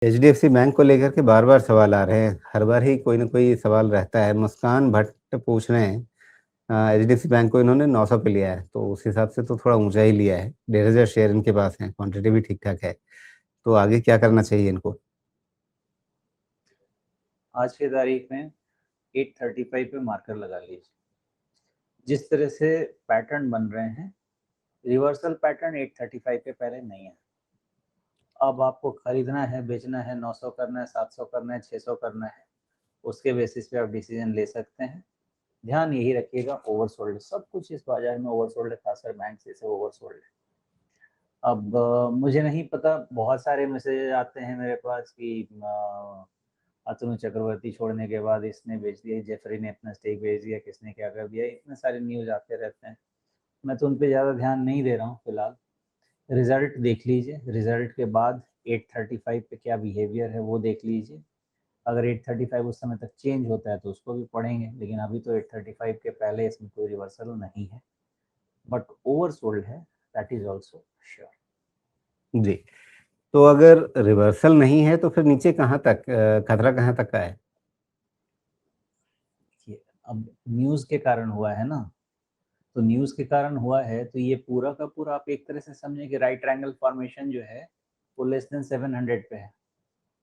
HDFC bank को लेकर के बार-बार सवाल आ रहे हैं। हर बार ही कोई न कोई सवाल रहता है। मुस्कान भट्ट पूछ रहे हैं एचडीएफसी बैंक को इन्होंने 900 पे लिया है, तो उस हिसाब से तो थोड़ा ऊँचा ही लिया है। 1,500 शेयर इनके पास हैं, क्वांटिटी भी ठीक-ठाक है। तो आगे क्या करना चाहिए इनको? आज की तारीख में 835 पे मार्कर लगा लीजिए। जिस तरह से पैटर्न बन रहे हैं, रिवर्सल पैटर्न 835 के पहले नहीं है। अब आपको खरीदना है, बेचना है, 900 करना है, 700 करना है, 600 करना है, उसके बेसिस पे आप डिसीजन ले सकते हैं। ध्यान यही रखिएगा, ओवरसोल्ड सब कुछ इस बाजार में ओवरसोल्ड है, खासकर बैंक से ओवरसोल्ड है। अब मुझे नहीं पता, बहुत सारे मैसेज आते हैं मेरे पास कि अतनु चक्रवर्ती छोड़ने के बाद इसने बेच दिया, जेफरी ने अपना स्टेक बेच दिया, किसने क्या कर दिया, इतने सारे न्यूज़ आते रहते हैं। मैं तो उन पे ज़्यादा ध्यान नहीं दे रहा हूँ फिलहाल। रिजल्ट देख लीजिए, रिजल्ट के बाद 835 पे क्या बिहेवियर है वो देख लीजिए। अगर 835 उस समय तक चेंज होता है तो उसको भी पढ़ेंगे, लेकिन अभी तो 835 के पहले इसमें कोई रिवर्सल नहीं है, बट ओवरसोल्ड है, दैट इज ऑल्सो श्योर। जी, तो अगर रिवर्सल नहीं है तो फिर नीचे कहाँ तक खतरा कहाँ तक का है? अब न्यूज़ के कारण हुआ है ना, तो न्यूज़ के कारण हुआ है तो ये पूरा का पूरा आप एक तरह से समझें कि राइट ट्रायंगल फॉर्मेशन जो है वो लेस देन 700 पे है।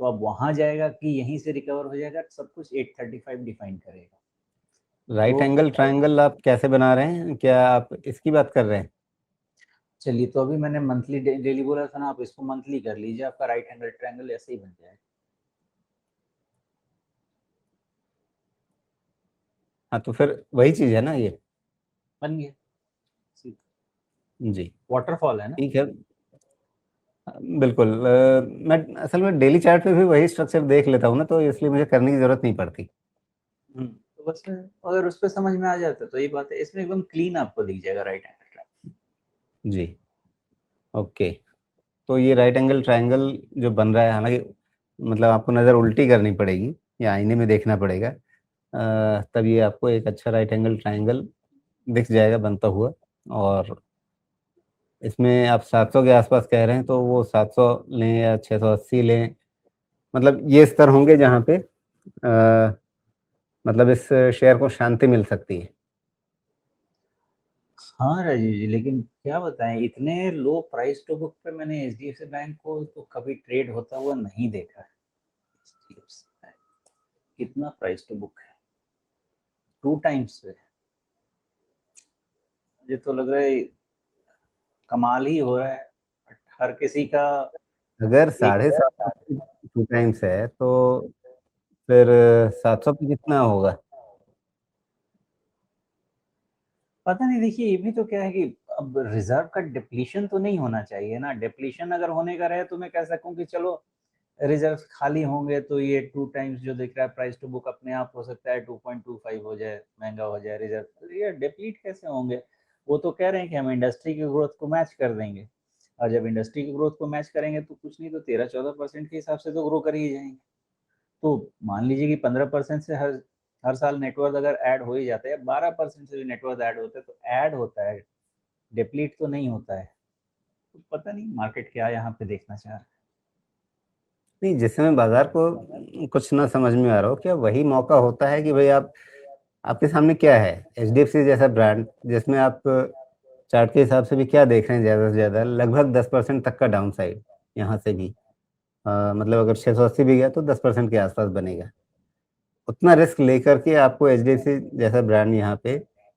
तो अब वहाँ जाएगा कि यहीं से रिकवर हो जाएगा, सब कुछ 835 डिफाइन करेगा। राइट तो एंगल ट्रायंगल आप कैसे बना रहे हैं? क्या आप इसकी बात कर रहे हैं? चलिए, तो अभी मैंने मंथली डेली बोला था ना, आप इसको मंथली कर लीजिए, आपका राइट हैंडल ट्रायंगल ऐसे ही बन जाएगा। हाँ, तो फिर वही चीज़ है ना ये? बन गया, जी, वाटरफॉल है ना। ठीक है। बिल्कुल मैं असल में डेली चार्ट पे भी वही स्ट्रक्चर देख लेता हूँ ना, तो इसलिए मुझे करने की ज़रूरत नहीं पड़ती। तो बस अगर उस पर समझ में आ जाता है तो ये बात है, इसमें एकदम क्लीन आपको दिख जाएगा राइट हैंडल ट्रायंगल। जी, ओके। तो ये राइट एंगल ट्रायंगल जो बन रहा है, हालाँकि मतलब आपको नज़र उल्टी करनी पड़ेगी या आईने में देखना पड़ेगा तब ये आपको एक अच्छा राइट एंगल ट्रायंगल दिख जाएगा बनता हुआ। और इसमें आप 700 के आस-पास कह रहे हैं, तो वो 700 लें या 680 लें, मतलब ये स्तर होंगे जहाँ पे मतलब इस शेयर को शांति मिल सकती है। हाँ राजीव जी, लेकिन क्या बताएं, इतने लो प्राइस टू बुक पे मैंने एचडीएफसी बैंक को तो कभी ट्रेड होता हुआ नहीं देखा है। HDFC बैंक, कितना प्राइस टू बुक है, 2 टाइम्स पे। मुझे तो लग रहा है कमाल ही हो रहा है, हर किसी का अगर एक। 750 2 टाइम्स है, तो फिर 700 पे कितना होगा? पता नहीं, देखिए ये भी तो क्या है कि अब रिजर्व का डिप्लीशन तो नहीं होना चाहिए ना। डिप्लीशन अगर होने का रहे तो मैं कह सकूं कि चलो रिजर्व खाली होंगे तो ये 2 टाइम्स जो दिख रहा है प्राइस टू बुक अपने आप हो सकता है 2.25 हो जाए, महंगा हो जाए रिजर्व। ये डिप्लीट कैसे होंगे? वो तो कह रहे हैं कि हम इंडस्ट्री की ग्रोथ को मैच कर देंगे, और जब इंडस्ट्री की ग्रोथ को मैच करेंगे तो कुछ नहीं तो 13-14% के हिसाब से तो ग्रो कर ही जाएंगे। तो मान लीजिए कि 15% से हर हर साल नेटवर्थ अगर ऐड हो ही जाता है, या 12% से भी नेटवर्थ ऐड होता है, तो ऐड होता है, डिप्लीट तो नहीं होता है। तो पता नहीं मार्केट क्या यहाँ पे देखना चाह रहा है। नहीं, जिस समय बाज़ार को कुछ ना समझ में आ रहा हो, क्या वही मौका होता है कि भई आप आपके सामने क्या है? एचडीएफसी जैसा ब्रांड जिसमें आप चार्ट के हिसाब से भी क्या देख रहे हैं ज़्यादा से ज़्यादा लगभग 10% तक का डाउनसाइड यहाँ से भी। मतलब अगर 680 भी गया तो 10% के आस-पास बनेगा। उतना रिस्क लेकर के आपको एचडीएफसी जैसा ब्रांड यहाँ पे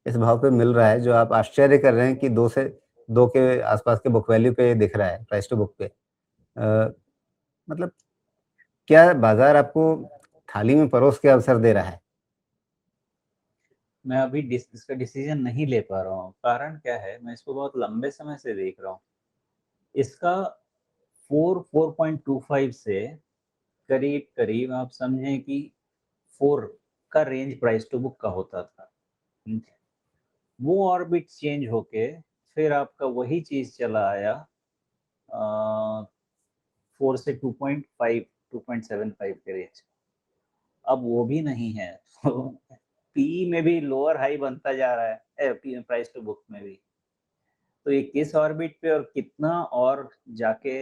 इस भाव पे मिल रहा है, जो आप आश्चर्य कर रहे हैं कि 2 के आस-पास के बुक वैल्यू पे दिख रहा है, प्राइस टू बुक पे। मतलब क्या बाज़ार आपको थाली में परोस के अवसर दे रहा है? मैं अभी इसका डिसीजन नहीं ले पा रहा हूँ। कारण क्या है, मैं इसको बहुत लंबे समय से देख रहा हूँ। इसका 4.25 से करीब करीब आप समझें कि 4 का रेंज प्राइस टू बुक का होता था। वो ऑर्बिट चेंज होके फिर आपका वही चीज चला आया 4 से 2.5 2.75 के रेंज। अब वो भी नहीं है तो पी में भी लोअर हाई बनता जा रहा है, प्राइस टू बुक में भी। तो ये किस ऑर्बिट पे और कितना और जाके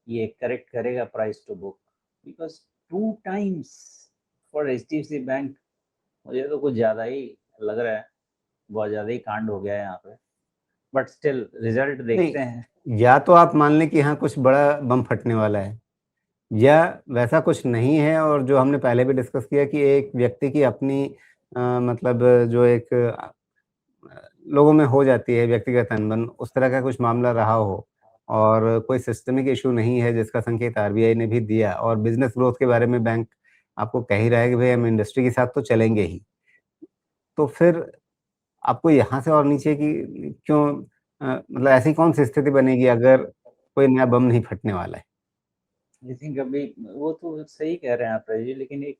ये करेक्ट करेगा price to book, because 2 times for HDFC bank मुझे तो कुछ ज़्यादा ही लग रहा है, बहुत ज़्यादा ही कांड हो गया है यहाँ पे, बट स्टिल रिजल्ट देखते हैं। या तो आप मान लें कि हाँ कुछ बड़ा बम फटने वाला है, या वैसा कुछ नहीं है, और जो हमने पहले भी डिस्कस किया कि एक व्यक्ति की अपनी मतलब जो एक लोगों में हो जाती है व्यक्तिगत अनबन, उस तरह का कुछ मामला रहा हो और कोई सिस्टमिक इश्यू नहीं है जिसका संकेत आरबीआई ने भी दिया, और बिज़नेस ग्रोथ के बारे में बैंक आपको कह ही रहा है कि भई हम इंडस्ट्री के साथ तो चलेंगे ही। तो फिर आपको यहाँ से और नीचे की क्यों मतलब ऐसी कौन-सी स्थिति बनेगी अगर कोई नया बम नहीं फटने वाला है? आई थिंक अभी वो तो सही कह रहे हैं आप राजीव, लेकिन एक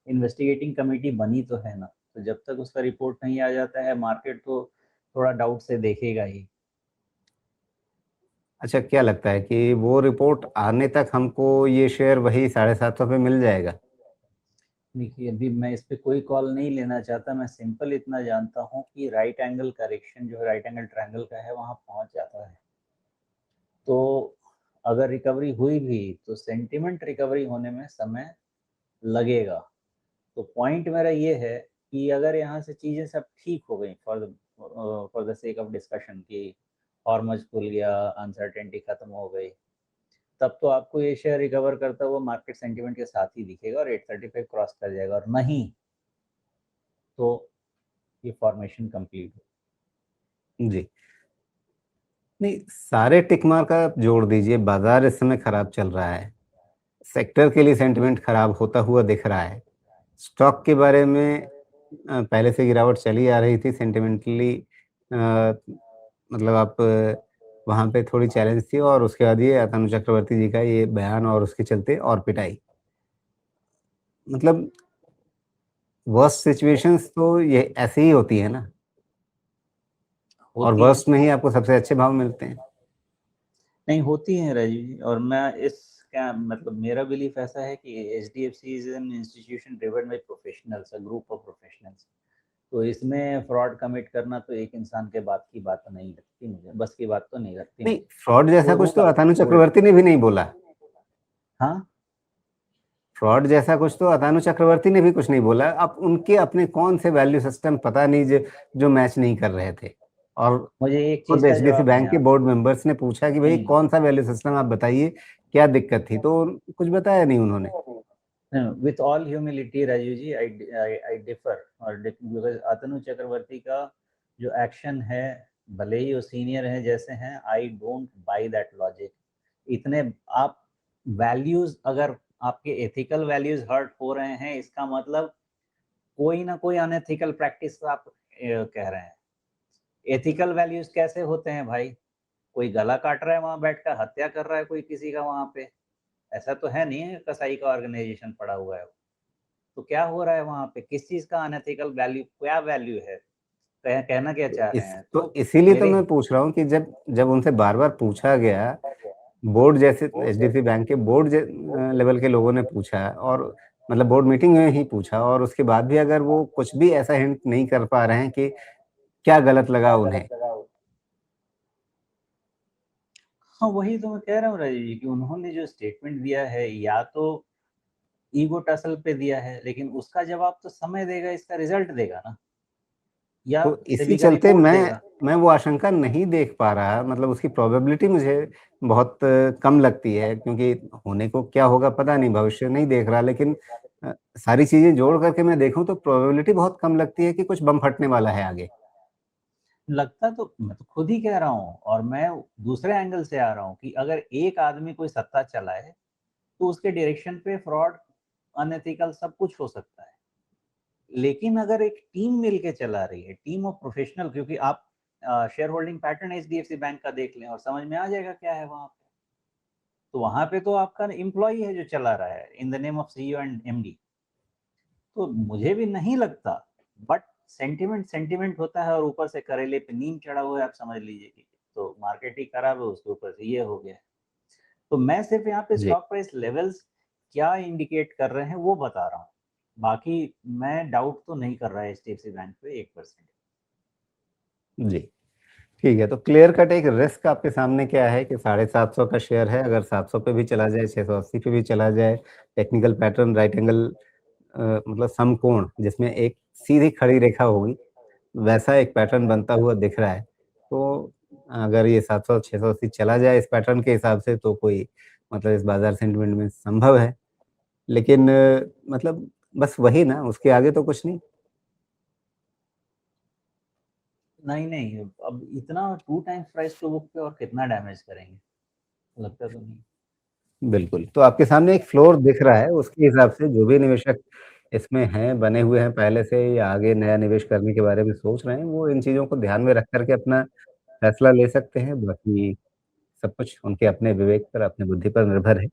इन्वेस्टिगेटिंग कमेटी बनी तो है ना, तो जब तक उसका रिपोर्ट नहीं आ जाता है मार्केट तो थोड़ा डाउट से देखेगा ही। अच्छा, क्या लगता है कि वो रिपोर्ट आने तक हमको ये शेयर वही 750 पे मिल जाएगा? देखिए, अभी मैं इस पे कोई कॉल नहीं लेना चाहता, मैं सिंपल इतना जानता हूँ कि राइट एंगल करेक्शन जो है राइट एंगल ट्रायंगल का है वहाँ पहुँच जाता है। तो अगर रिकवरी हुई भी तो सेंटिमेंट रिकवरी होने में समय लगेगा। तो पॉइंट मेरा ये है कि अगर यहाँ से चीज़ें सब ठीक हो गई for the sake of discussion कि हॉर्मज़ खुल गया, अनसर्टेनिटी खत्म हो गई, तब तो आपको ये शेयर रिकवर करता हुआ मार्केट सेंटिमेंट के साथ ही दिखेगा और 835 क्रॉस कर जाएगा, और नहीं तो ये फॉर्मेशन कंप्लीट हो। जी। नहीं, सारे टिक मार्क आप जोड़ दीजिए, बाज़ार इस समय खराब चल रहा है। सेक्टर के लिए सेंटिमेंट खराब होता हुआ दिख रहा है। स्टॉक के बारे में पहले से गिरावट चली आ रही थी सेंटिमेंटली, मतलब आप वहाँ पे थोड़ी चैलेंज थी, और उसके बाद ये अतनु चक्रवर्ती जी का ये बयान और उसके चलते और पिटाई। मतलब वर्स्ट सिचुएशंस तो ये ऐसे ही होती है ना, और होती है। वर्स्ट में ही आपको सबसे अच्छे भाव मिलते हैं। नहीं, होती हैं राजीव जी, और मैं इस क्या मतलब मेरा बिलीफ ऐसा है कि HDFC is an institution driven by professionals, a group of professionals. तो इसमें फ्रॉड कमिट करना तो एक इंसान के बात की बात नहीं लगती मुझे, बस की बात तो नहीं लगती नहीं, मुझे। फ्रॉड जैसा वो कुछ तो होगा अतनु गोल्ड। चक्रवर्ती ने भी नहीं बोला। हाँ, फ्रॉड जैसा कुछ तो अतनु चक्रवर्ती ने भी कुछ नहीं बोला। अब उनके अपने कौन से वैल्यू सिस्टम पता नहीं जो मैच नहीं कर रहे थे, और मुझे एक खुद चीज का एचडीएफसी जवाब दें बैंक के आप। बोर्ड मेंबर्स ने पूछा कि भई नहीं, कौन-सा वैल्यू सिस्टम आप बताइए, क्या दिक्कत थी? तो कुछ बताया नहीं उन्होंने। With all humility Rajiv ji, I differ, और बिकॉज अतनु चक्रवर्ती का जो एक्शन है, भले ही वो सीनियर हैं जैसे हैं, I don't by that logic. इतने आप वैल्यूज, अगर आपके एथिकल वैल्यूज हर्ट हो रहे हैं, इसका मतलब कोई ना कोई अनएथिकल प्रैक्टिस आप कह रहे हैं। एथिकल वैल्यूज कैसे होते हैं भाई? कोई गला काट रहा है वहां बैठकर, हत्या कर रहा है कोई किसी का वहां पे, ऐसा तो है नहीं है कसाई का ऑर्गेनाइजेशन पड़ा हुआ है। तो क्या हो रहा है वहां पे? किस चीज का अनएथिकल वैल्यू, क्या वैल्यू है? कहना क्या तो चाह रहे इस हैं? तो तो इसीलिए तो मेरे मैं पूछ रहा हूँ कि जब जब उनसे बार-बार पूछा गया, बोर्ड जैसे एचडीएफसी बैंक के बोर्ड लेवल के लोगों ने पूछा, और मतलब बोर्ड मीटिंग में ही पूछा, और उसके बाद भी अगर वो कुछ भी ऐसा हिंट नहीं कर पा रहे हैं कि क्या गलत लगा उन्हें। हाँ, वही तो मैं कह रहा हूँ राजीव जी कि उन्होंने जो स्टेटमेंट दिया है, या तो ईगो टसल पे दिया है, लेकिन उसका जवाब तो समय देगा, इसका रिजल्ट देगा ना, या तो इसी सेबी का चलते रिपोर्ट देगा। मैं वो आशंका नहीं देख पा रहा, मतलब उसकी प्रोबेबिलिटी मुझे बहुत कम लगती है, क्योंकि होने को क्या होगा पता नहीं, भविष्य नहीं देख रहा, लेकिन सारी चीज़ें जोड़ करके मैं देखूँ तो प्रोबेबिलिटी बहुत कम लगती है कि कुछ बम फटने वाला है आगे। लगता तो मैं तो खुद ही कह रहा हूँ, और मैं दूसरे एंगल से आ रहा हूँ कि अगर एक आदमी कोई सत्ता चलाए तो उसके डायरेक्शन पे फ्रॉड, अनएथिकल सब कुछ हो सकता है। लेकिन अगर एक टीम मिलके चला रही है, टीम ऑफ प्रोफेशनल, क्योंकि आप share holding pattern HDFC bank का देख लें और समझ में आ जाएगा क्या है वहां पे। तो वहां पे तो आपका एम्प्लॉय है जो चला रहा है in the name of CEO and MD. तो मुझे भी नहीं लगता, बट सेंटिमेंट सेंटिमेंट होता है, और ऊपर से करेले पे नीम चढ़ा हुआ है, आप समझ लीजिए कि तो मार्केट ही खराब है, उसके ऊपर से ये हो गया है। तो मैं सिर्फ यहाँ पे जी, स्टॉक प्राइस लेवल्स क्या इंडिकेट कर रहे हैं वो बता रहा हूँ। बाकी मैं डाउट तो नहीं कर रहा है एचडीएफसी बैंक पे 1%। जी। ठीक है, तो क्लियर कट एक रिस्क आपके सामने क्या है कि 750 का शेयर है, अगर 700 पे भी चला जाए, 680 पे भी चला जाए, टेक्निकल पैटर्न राइट एंगल मतलब समकोण जिसमें एक सीधी खड़ी रेखा होगी, वैसा एक पैटर्न बनता हुआ दिख रहा है। तो अगर ये 700 680 चला जाए इस पैटर्न के हिसाब से तो कोई मतलब इस बाज़ार सेंटिमेंट में संभव है। लेकिन मतलब बस वही ना, उसके आगे तो कुछ नहीं। नहीं, नहीं, अब इतना 2 टाइम्स प्राइस टू बुक पे और कितना डैमेज करेंगे? लगता तो नहीं। बिल्कुल, तो आपके सामने एक फ्लोर दिख रहा है, उसके हिसाब से जो भी निवेशक इसमें हैं, बने हुए हैं पहले से या आगे नया निवेश करने के बारे में सोच रहे हैं, वो इन चीज़ों को ध्यान में रख कर के अपना फैसला ले सकते हैं। बाकी सब कुछ उनके अपने विवेक पर, अपनी बुद्धि पर निर्भर है।